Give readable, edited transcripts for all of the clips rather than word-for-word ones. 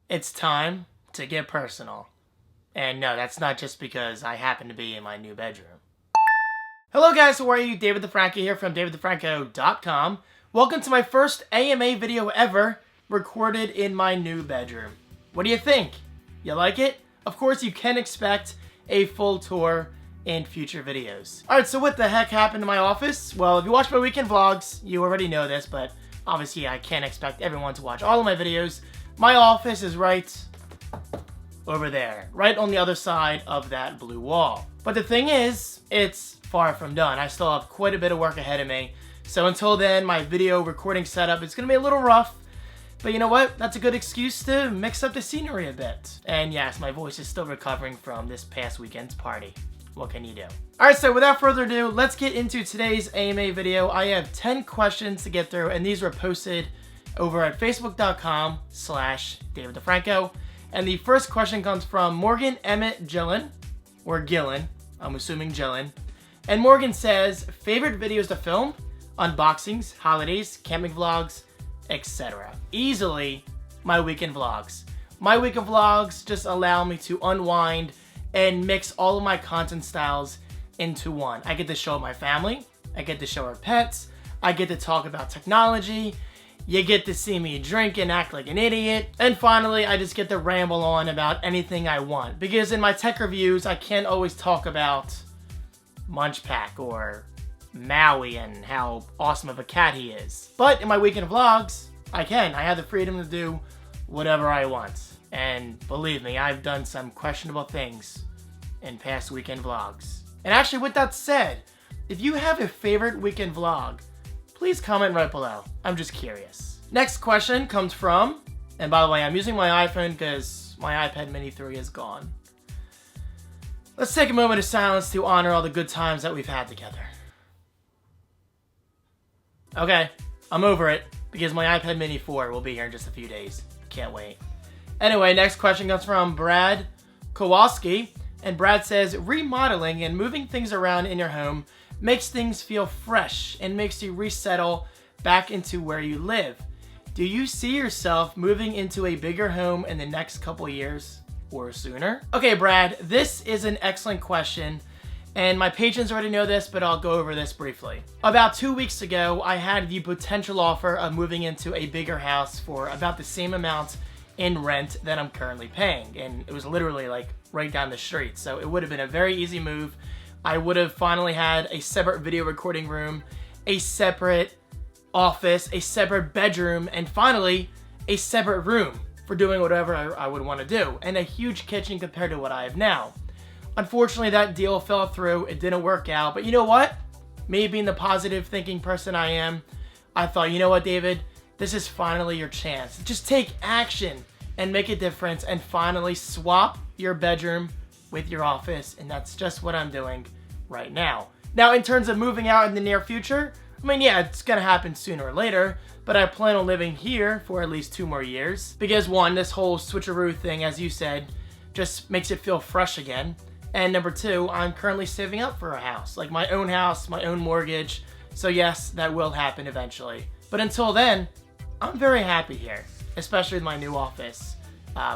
It's time to get personal. And no, that's not just because I happen to be in my new bedroom. Hello guys, how are you? David the Franco here from davidthefranco.com. Welcome to my first AMA video ever recorded in my new bedroom. What do you think? You like it? Of course, you can expect a full tour in future videos. Alright, so what the heck happened to my office? Well, if you watch my weekend vlogs, you already know this, but obviously I can't expect everyone to watch all of my videos. My office is right over there, right on the other side of that blue wall. But the thing is, it's far from done. I still have quite a bit of work ahead of me. So until then, my video recording setup is going to be a little rough. But you know what? That's a good excuse to mix up the scenery a bit. And yes, my voice is still recovering from this past weekend's party. What can you do? Alright, so without further ado, let's get into today's AMA video. I have 10 questions to get through, and these were posted over at facebook.com/DavidTheFranco. And the first question comes from Morgan Emmett Gillen, or Gillen, I'm assuming Gillen. And Morgan says, favorite videos to film? Unboxings, holidays, camping vlogs, etc. Easily, my weekend vlogs. My weekend vlogs just allow me to unwind and mix all of my content styles into one. I get to show my family, I get to show our pets, I get to talk about technology, you get to see me drink and act like an idiot, and finally, I just get to ramble on about anything I want. Because in my tech reviews, I can't always talk about Munch Pack or Maui and how awesome of a cat he is. But in my weekend vlogs, I can. I have the freedom to do whatever I want. And believe me, I've done some questionable things in past weekend vlogs. And actually, with that said, if you have a favorite weekend vlog, please comment right below. I'm just curious. Next question comes from, and by the way, I'm using my iPhone because my iPad mini 3 is gone. Let's take a moment of silence to honor all the good times that we've had together. Okay, I'm over it because my iPad mini 4 will be here in just a few days. Can't wait. Anyway, next question comes from Brad Kowalski. And Brad says, remodeling and moving things around in your home makes things feel fresh and makes you resettle back into where you live. Do you see yourself moving into a bigger home in the next couple years or sooner? Okay, Brad, this is an excellent question. And my patrons already know this, but I'll go over this briefly. About 2 weeks ago, I had the potential offer of moving into a bigger house for about the same amount in rent that I'm currently paying. And it was literally like right down the street. So it would have been a very easy move. I would have finally had a separate video recording room, a separate office, a separate bedroom, and finally a separate room for doing whatever I would want to do, and a huge kitchen compared to what I have now. Unfortunately, that deal fell through. It didn't work out. But you know what? Me being the positive thinking person I am, I thought, you know what, David? This is finally your chance. Just take action and make a difference and finally swap your bedroom with your office. And that's just what I'm doing right now. Now, in terms of moving out in the near future, I mean, yeah, it's going to happen sooner or later, but I plan on living here for at least 2 more years. Because one, this whole switcheroo thing, as you said, just makes it feel fresh again. And number 2, I'm currently saving up for a house, like my own house, my own mortgage. So yes, that will happen eventually. But until then, I'm very happy here, especially with my new office,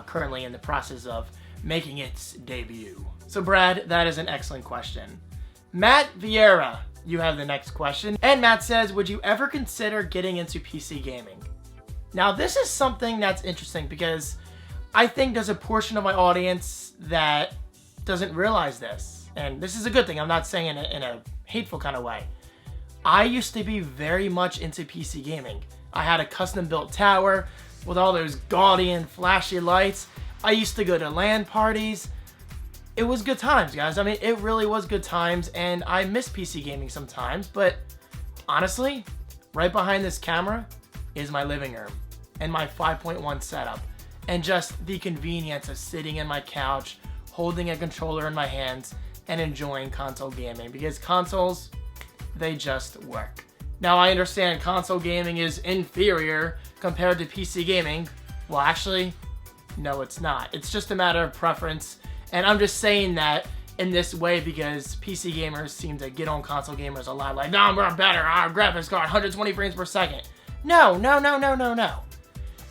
currently in the process of making its debut. So Brad, that is an excellent question. Matt Vieira, you have the next question. And Matt says, would you ever consider getting into PC gaming? Now this is something that's interesting because I think there's a portion of my audience that doesn't realize this. And this is a good thing. I'm not saying it in a hateful kind of way. I used to be very much into PC gaming. I had a custom built tower with all those gaudy and flashy lights. I used to go to LAN parties. It was good times, guys. I mean, it really was good times, and I miss PC gaming sometimes, but honestly, right behind this camera is my living room and my 5.1 setup, and just the convenience of sitting in my couch, holding a controller in my hands, and enjoying console gaming, because consoles, they just work. Now, I understand console gaming is inferior compared to PC gaming. Well, actually, no, it's not. It's just a matter of preference. And I'm just saying that in this way because PC gamers seem to get on console gamers a lot. Like, no, we're better. Our graphics card, 120 frames per second. No.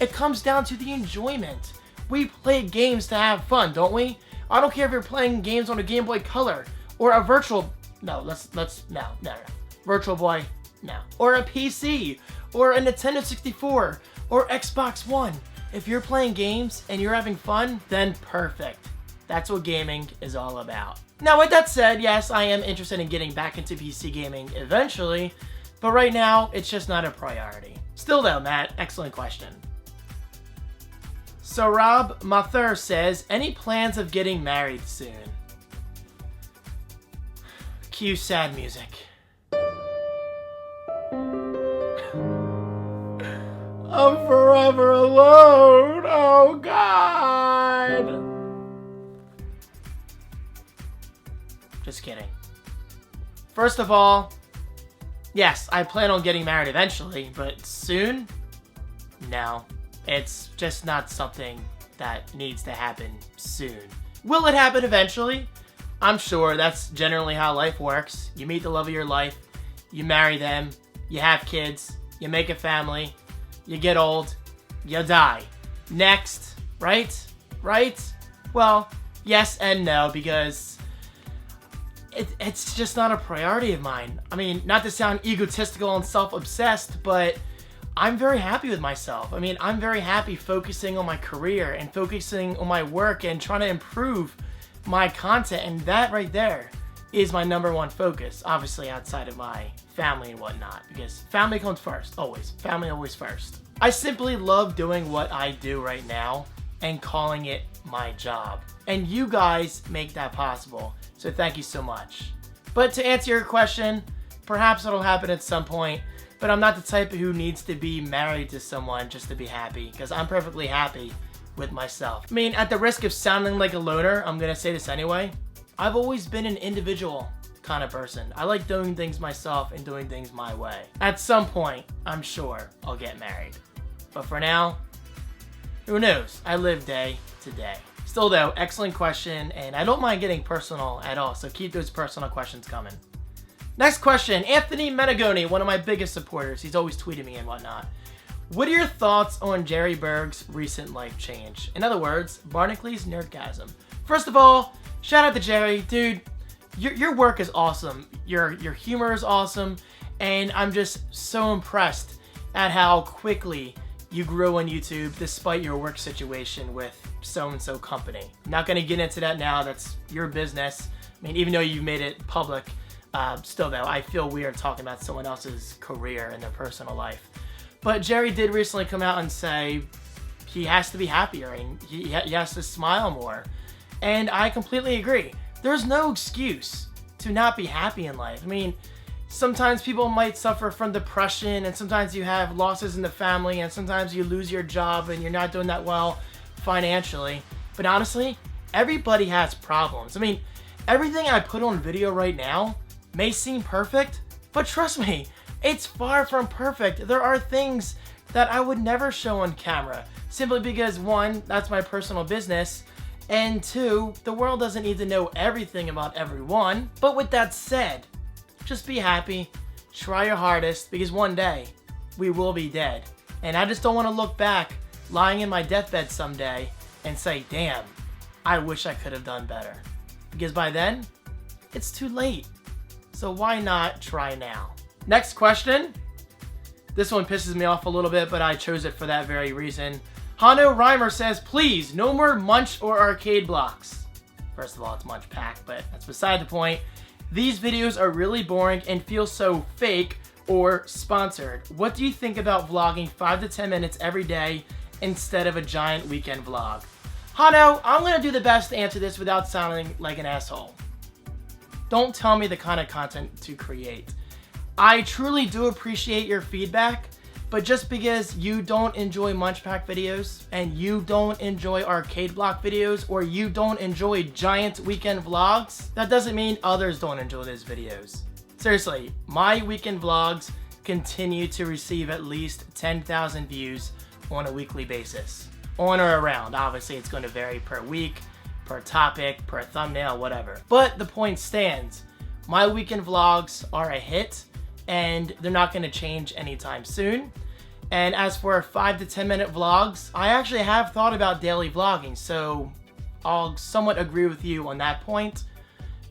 It comes down to the enjoyment We play games to have fun, don't we? I don't care if you're playing games on a Game Boy Color or a virtual, no, Virtual Boy, no. Or a PC, or a Nintendo 64, or Xbox One. If you're playing games and you're having fun, then perfect. That's what gaming is all about. Now, with that said, yes, I am interested in getting back into PC gaming eventually, but right now, it's just not a priority. Still though, Matt, excellent question. So Rob Mather says, any plans of getting married soon? Cue sad music. I'm forever alone. Oh God. Just kidding. First of all, yes, I plan on getting married eventually, but soon? No. It's just not something that needs to happen soon. Will it happen eventually? I'm sure that's generally how life works. You meet the love of your life, you marry them, you have kids, you make a family, you get old, you die. Next, right? Right? Well, yes and no, because it's just not a priority of mine. I mean, not to sound egotistical and self-obsessed, but I'm very happy with myself. I mean, I'm very happy focusing on my career and focusing on my work and trying to improve my content, and that right there is my number one focus, obviously outside of my family and whatnot, because family comes first, always. Family always first. I simply love doing what I do right now and calling it my job. And you guys make that possible, so thank you so much. But to answer your question, perhaps it'll happen at some point, but I'm not the type who needs to be married to someone just to be happy, because I'm perfectly happy with myself. I mean, at the risk of sounding like a loner, I'm gonna say this anyway. I've always been an individual kind of person. I like doing things myself and doing things my way. At some point, I'm sure I'll get married. But for now, who knows? I live day to day. Still though, excellent question, and I don't mind getting personal at all, so keep those personal questions coming. Next question, Anthony Menegoni, one of my biggest supporters. He's always tweeting me and whatnot. What are your thoughts on Jerry Berg's recent life change? In other words, Barnacules Nerdgasm. First of all, shout out to Jerry. Dude, your work is awesome. Your humor is awesome. And I'm just so impressed at how quickly you grew on YouTube despite your work situation with so-and-so company. I'm not going to get into that now. That's your business. I mean, even though you've made it public, still though, I feel weird talking about someone else's career and their personal life. But Jerry did recently come out and say he has to be happier and he has to smile more. And I completely agree. There's no excuse to not be happy in life. I mean, sometimes people might suffer from depression, and sometimes you have losses in the family, and sometimes you lose your job and you're not doing that well financially. But honestly, everybody has problems. I mean, everything I put on video right now may seem perfect, but trust me, it's far from perfect. There are things that I would never show on camera, simply because one, that's my personal business, and two, the world doesn't need to know everything about everyone. But with that said, just be happy, try your hardest, because one day, we will be dead. And I just don't want to look back, lying in my deathbed someday, and say, damn, I wish I could have done better. Because by then, it's too late. So why not try now? Next question. This one pisses me off a little bit, but I chose it for that very reason. NoRhymer says, please, no more Munch or arcade blocks. First of all, it's Munch Pack, but that's beside the point. These videos are really boring and feel so fake or sponsored. What do you think about vlogging 5 to 10 minutes every day instead of a giant weekend vlog? Hano, I'm going to do the best to answer this without sounding like an asshole. Don't tell me the kind of content to create. I truly do appreciate your feedback, but just because you don't enjoy Munch Pack videos and you don't enjoy arcade block videos or you don't enjoy giant weekend vlogs, that doesn't mean others don't enjoy those videos. Seriously, my weekend vlogs continue to receive at least 10,000 views on a weekly basis. On or around. Obviously, it's going to vary per week, per topic, per thumbnail, whatever. But the point stands. My weekend vlogs are a hit, and they're not going to change anytime soon. And as for 5 to 10 minute vlogs, I actually have thought about daily vlogging, so I'll somewhat agree with you on that point.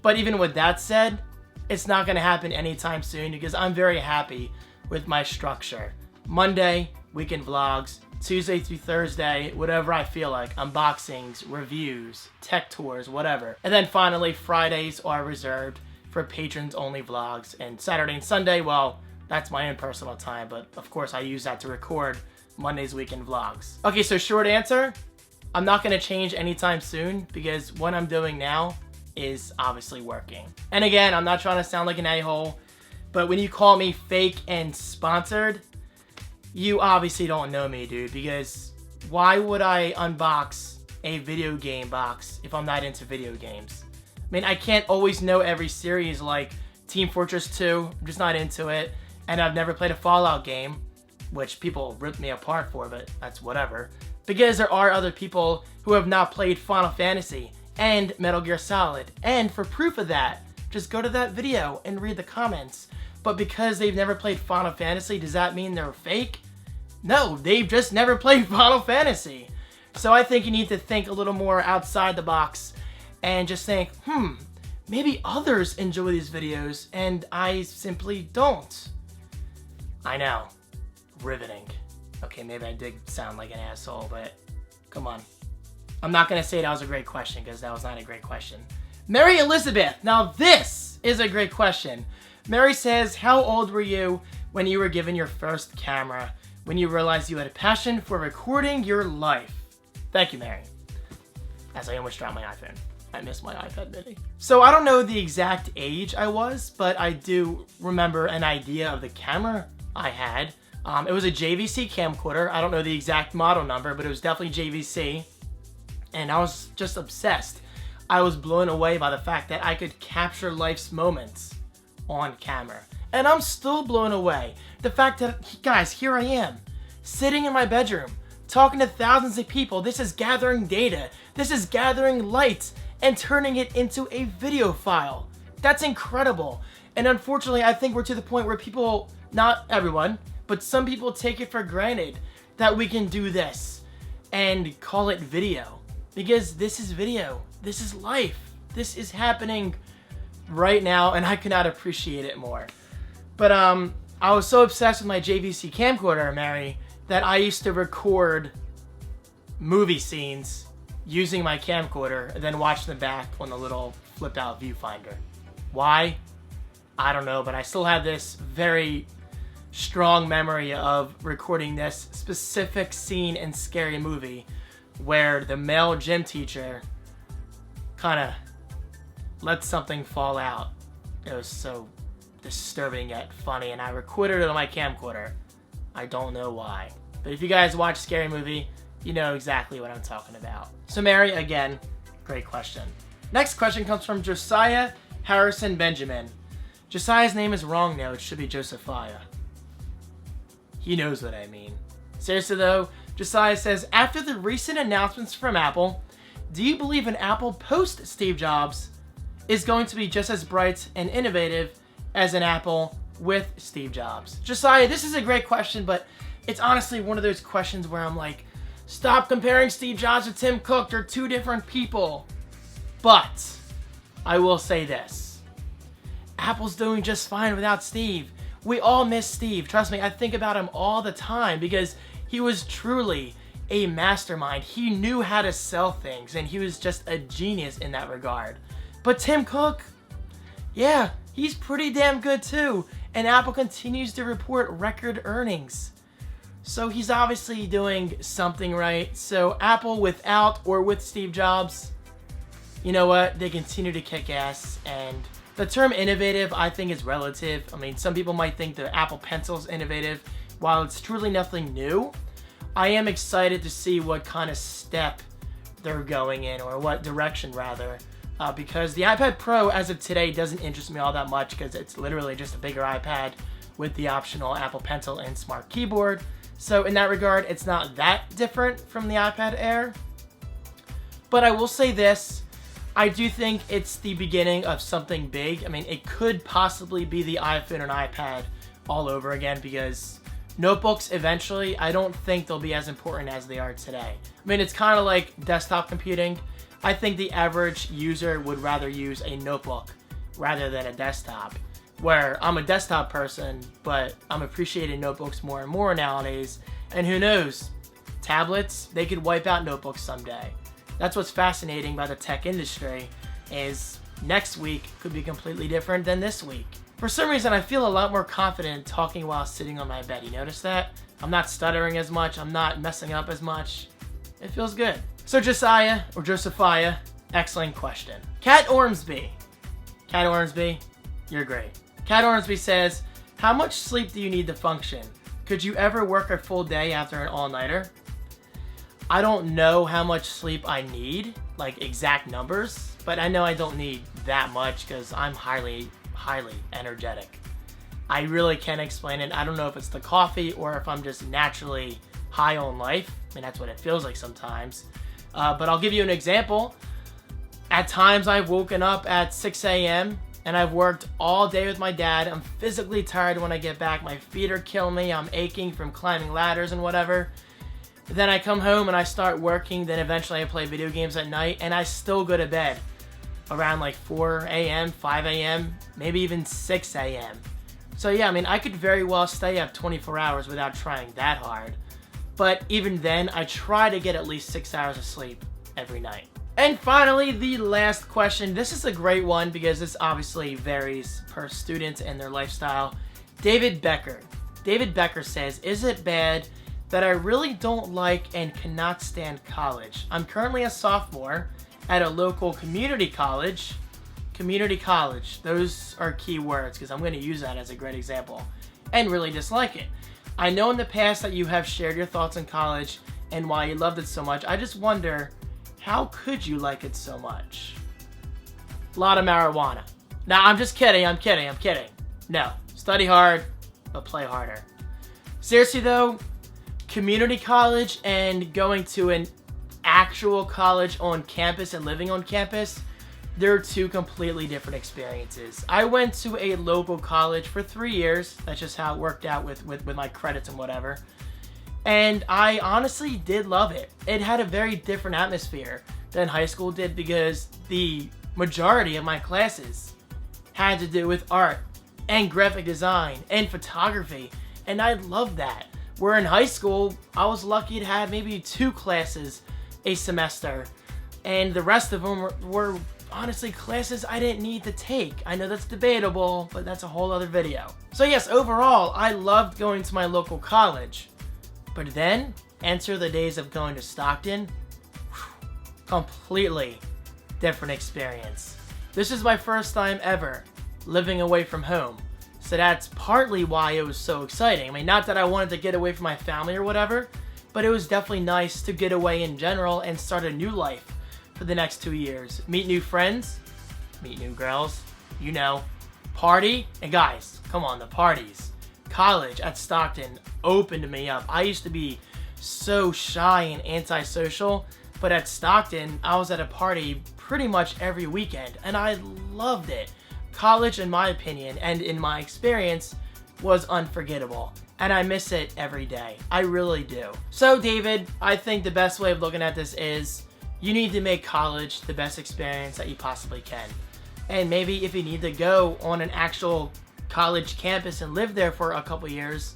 But even with that said, it's not going to happen anytime soon because I'm very happy with my structure. Monday, weekend vlogs. Tuesday through Thursday, whatever I feel like. Unboxings, reviews, tech tours, whatever. And then finally, Fridays are reserved for patrons-only vlogs. And Saturday and Sunday, well, that's my own personal time. But of course, I use that to record Monday's weekend vlogs. Okay, so short answer, I'm not going to change anytime soon because what I'm doing now is obviously working. And again, I'm not trying to sound like an a-hole, but when you call me fake and sponsored, you obviously don't know me, dude, because why would I unbox a video game box if I'm not into video games? I mean, I can't always know every series like Team Fortress 2, I'm just not into it, and I've never played a Fallout game, which people rip me apart for, but that's whatever, because there are other people who have not played Final Fantasy and Metal Gear Solid, and for proof of that, just go to that video and read the comments. But because they've never played Final Fantasy, does that mean they're fake? No, they've just never played Final Fantasy. So I think you need to think a little more outside the box and just think, maybe others enjoy these videos and I simply don't. I know, riveting. Okay, maybe I did sound like an asshole, but come on. I'm not gonna say that was a great question because that was not a great question. Mary Elizabeth, now this is a great question. Mary says, how old were you when you were given your first camera, when you realized you had a passion for recording your life? Thank you, Mary. As I almost dropped my iPhone. I miss my iPad mini. So I don't know the exact age I was, but I do remember an idea of the camera I had. It was a JVC camcorder. I don't know the exact model number, but it was definitely JVC. And I was just obsessed. I was blown away by the fact that I could capture life's moments on camera. And I'm still blown away. The fact that, guys, here I am, sitting in my bedroom, talking to thousands of people. This is gathering data. This is gathering light and turning it into a video file. That's incredible. And unfortunately, I think we're to the point where people, not everyone, but some people take it for granted that we can do this and call it video. Because this is video. This is life. This is happening right now, and I cannot appreciate it more. But I was so obsessed with my JVC camcorder, Mary, that I used to record movie scenes using my camcorder and then watch them back on the little flip-out viewfinder. Why? I don't know, but I still have this very strong memory of recording this specific scene in Scary Movie where the male gym teacher kind of let something fall out. It was so disturbing yet funny, and I recorded it on my camcorder. I don't know why. But if you guys watch Scary Movie, you know exactly what I'm talking about. So Mary, again, great question. Next question comes from Josiah Harrison Benjamin. Josiah's name is wrong now. It should be Josiah. He knows what I mean. Seriously though, Josiah says, after the recent announcements from Apple, do you believe an Apple post Steve Jobs is going to be just as bright and innovative as an Apple with Steve Jobs? Josiah, this is a great question, but it's honestly one of those questions where I'm like, stop comparing Steve Jobs to Tim Cook. They're two different people. But I will say this. Apple's doing just fine without Steve. We all miss Steve. Trust me, I think about him all the time because he was truly a mastermind. He knew how to sell things, and he was just a genius in that regard. But Tim Cook, yeah, he's pretty damn good too. And Apple continues to report record earnings. So he's obviously doing something right. So Apple without or with Steve Jobs, you know what? They continue to kick ass. And the term innovative, I think, is relative. I mean, some people might think the Apple Pencil is innovative. While it's truly nothing new, I am excited to see what kind of step they're going in, or what direction rather. Because the iPad Pro, as of today, doesn't interest me all that much because it's literally just a bigger iPad with the optional Apple Pencil and Smart Keyboard. So in that regard, it's not that different from the iPad Air. But I will say this, I do think it's the beginning of something big. I mean, it could possibly be the iPhone and iPad all over again because Notebooks, eventually, I don't think they'll be as important as they are today. I mean, it's kind of like desktop computing. I think the average user would rather use a notebook rather than a desktop. Where I'm a desktop person, but I'm appreciating notebooks more and more nowadays. And who knows, tablets, they could wipe out notebooks someday. That's what's fascinating by the tech industry, is next week could be completely different than this week. For some reason, I feel a lot more confident talking while sitting on my bed. You notice that? I'm not stuttering as much. I'm not messing up as much. It feels good. So Josiah, or Josiah, excellent question. Cat Ormsby, you're great. Cat Ormsby says, how much sleep do you need to function? Could you ever work a full day after an all-nighter? I don't know how much sleep I need, like exact numbers, but I know I don't need that much because I'm highly energetic. I really can't explain it. I don't know if it's the coffee or if I'm just naturally high on life. I mean, that's what it feels like sometimes. But I'll give you an example. At times I've woken up at 6 a.m. and I've worked all day with my dad. I'm physically tired when I get back. My feet are killing me. I'm aching from climbing ladders and whatever. Then I come home and I start working. Then eventually I play video games at night and I still go to bed around like 4 a.m., 5 a.m., maybe even 6 a.m. So yeah, I mean, I could very well stay up 24 hours without trying that hard. But even then, I try to get at least 6 hours of sleep every night. And finally, the last question. This is a great one because this obviously varies per student and their lifestyle. David Becker. David Becker says, is it bad that I really don't like and cannot stand college? I'm currently a sophomore at a local community college. Community college. Those are key words because I'm going to use that as a great example. And really dislike it. I know in the past that you have shared your thoughts on college and why you loved it so much. I just wonder, how could you like it so much? A lot of marijuana. Nah, I'm just kidding. I'm kidding. No. Study hard, but play harder. Seriously though, community college and going to an actual college on campus and living on campus, they're two completely different experiences. I went to a local college for 3 years. That's just how it worked out with my credits and whatever. And I honestly did love it. It had a very different atmosphere than high school did because the majority of my classes had to do with art and graphic design and photography. And I loved that. Where in high school, I was lucky to have maybe 2 classes a semester. And the rest of them were honestly classes I didn't need to take. I know that's debatable, but that's a whole other video. So yes, overall, I loved going to my local college. But then, enter the days of going to Stockton. Completely different experience. This is my first time ever living away from home. So that's partly why it was so exciting. I mean, not that I wanted to get away from my family or whatever, but it was definitely nice to get away in general and start a new life for the next 2 years. Meet new friends, meet new girls, you know, party. And guys, come on, the parties. College at Stockton opened me up. I used to be so shy and antisocial, but at Stockton, I was at a party pretty much every weekend, and I loved it. College, in my opinion, and in my experience, was unforgettable, and I miss it every day. I really do. So, David, I think the best way of looking at this is you need to make college the best experience that you possibly can. And maybe if you need to go on an actual college campus and live there for a couple years,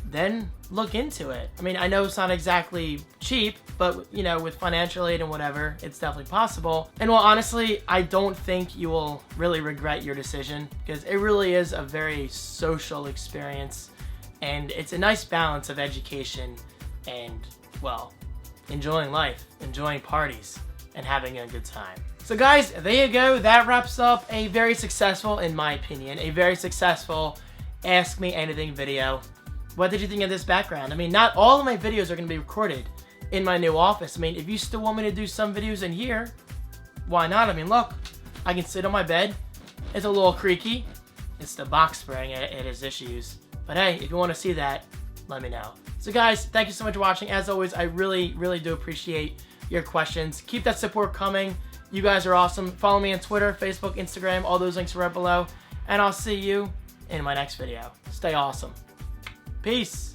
then look into it. I mean, I know it's not exactly cheap, but you know, with financial aid and whatever, it's definitely possible. And well, honestly, I don't think you will really regret your decision because it really is a very social experience and it's a nice balance of education and, well, enjoying life, enjoying parties, and having a good time. So guys, there you go. That wraps up a very successful, in my opinion, a very successful Ask Me Anything video. What did you think of this background? I mean, not all of my videos are going to be recorded in my new office. I mean, if you still want me to do some videos in here, why not? I mean, look, I can sit on my bed. It's a little creaky. It's the box spring. It has issues. But hey, if you want to see that, let me know. So guys, thank you so much for watching. As always, I really, really do appreciate your questions. Keep that support coming. You guys are awesome. Follow me on Twitter, Facebook, Instagram. All those links are right below. And I'll see you in my next video. Stay awesome. Peace.